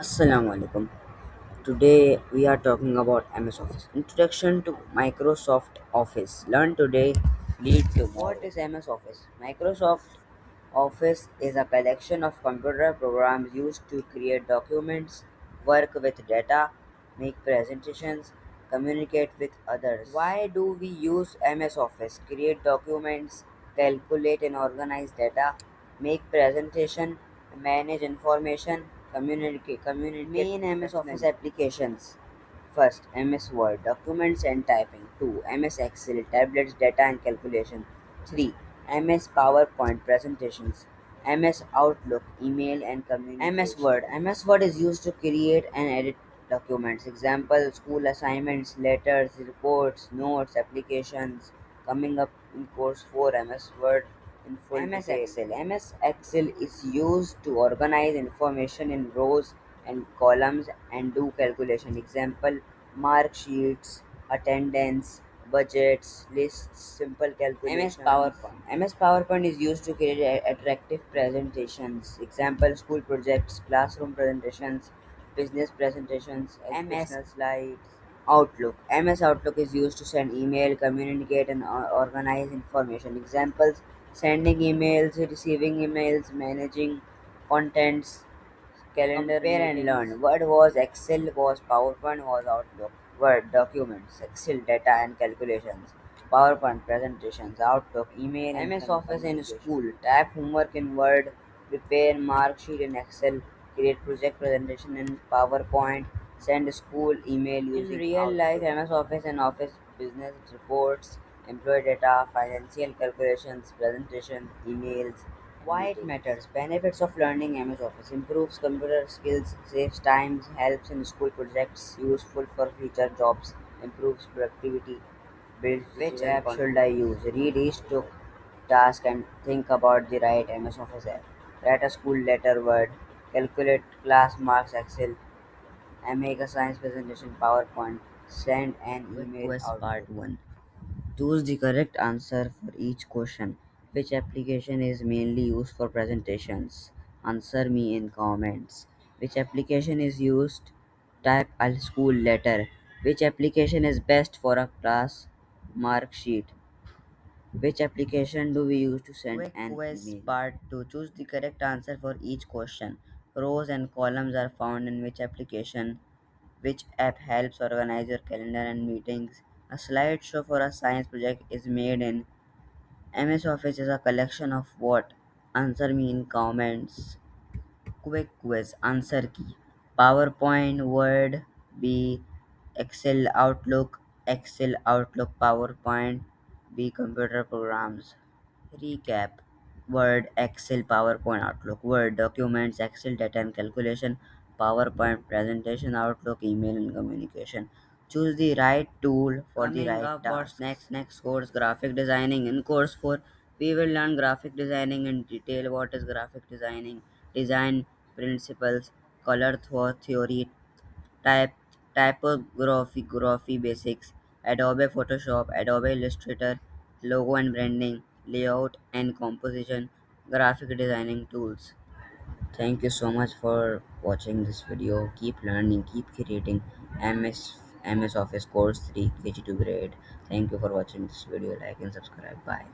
Assalamu alaikum. Today we are talking about MS Office. Introduction to Microsoft Office. Learn today, lead tomorrow. What is MS Office? Microsoft Office is a collection of computer programs used to create documents, work with data, make presentations, communicate with others. Why do we use MS Office? Create documents, calculate and organize data, make presentation, manage information, communicate. Main MS Office applications. First, MS Word, documents and typing. 2. MS Excel, tablets, data and calculation. 3. MS PowerPoint, presentations. MS Outlook, email and communication. MS Word is used to create and edit documents. Example, school assignments, letters, reports, notes, applications. Coming up in course 4, MS Word in full MS detail. Excel. MS Excel is used to organize information in rows and columns and do calculation. Example, mark sheets, attendance, budgets, lists, simple calculations. MS PowerPoint is used to create attractive presentations. Example, school projects, classroom presentations, business presentations, educational slides. Outlook. MS Outlook is used to send email, communicate, and organize information. Examples: sending emails, receiving emails, managing contents, calendar. Compare and learn. Word was Excel, was PowerPoint, was Outlook. Word documents, Excel data and calculations. PowerPoint presentations, Outlook, email. MS Office in school. Type homework in Word, prepare mark sheet in Excel, create project presentation in PowerPoint, send school email using. In real life, MS Office and Office business reports, employee data, financial calculations, presentations, emails. Why it matters? Benefits of learning MS Office: improves computer skills, saves time, helps in school projects, useful for future jobs, improves productivity, builds. Which app should I use? Read each task and think about the right MS Office app. Write a school letter word, calculate class marks Excel, and make a science presentation PowerPoint, send an email. Quiz part 1. Choose the correct answer for each question. Which application is mainly used for presentations? Answer me in comments. Which application is used? Type a school letter. Which application is best for a class mark sheet? Which application do we use to send quick an quiz email? Part 2. Choose the correct answer for each question. Rows and columns are found in which application? Which app helps organize your calendar and meetings? A slideshow for a science project is made in. MS Office is a collection of what? Answer me in comments. Quick quiz. Answer key. PowerPoint, Word, B. Excel, Outlook, PowerPoint, B. Computer programs. Recap: Word, Excel, PowerPoint, Outlook. Word documents, Excel data and calculation, PowerPoint presentation, Outlook email and communication. Choose the right tool for the right task. What's next course? Graphic designing. In course 4, we will learn graphic designing in detail. What is graphic designing? Design principles, color theory, type typography basics, Adobe Photoshop, Adobe Illustrator, logo and branding, layout and composition, graphic designing tools. Thank you so much for watching this video. Keep learning, keep creating. MS Office Course 3 KG2 grade. Thank you for watching this video. Like and subscribe. Bye.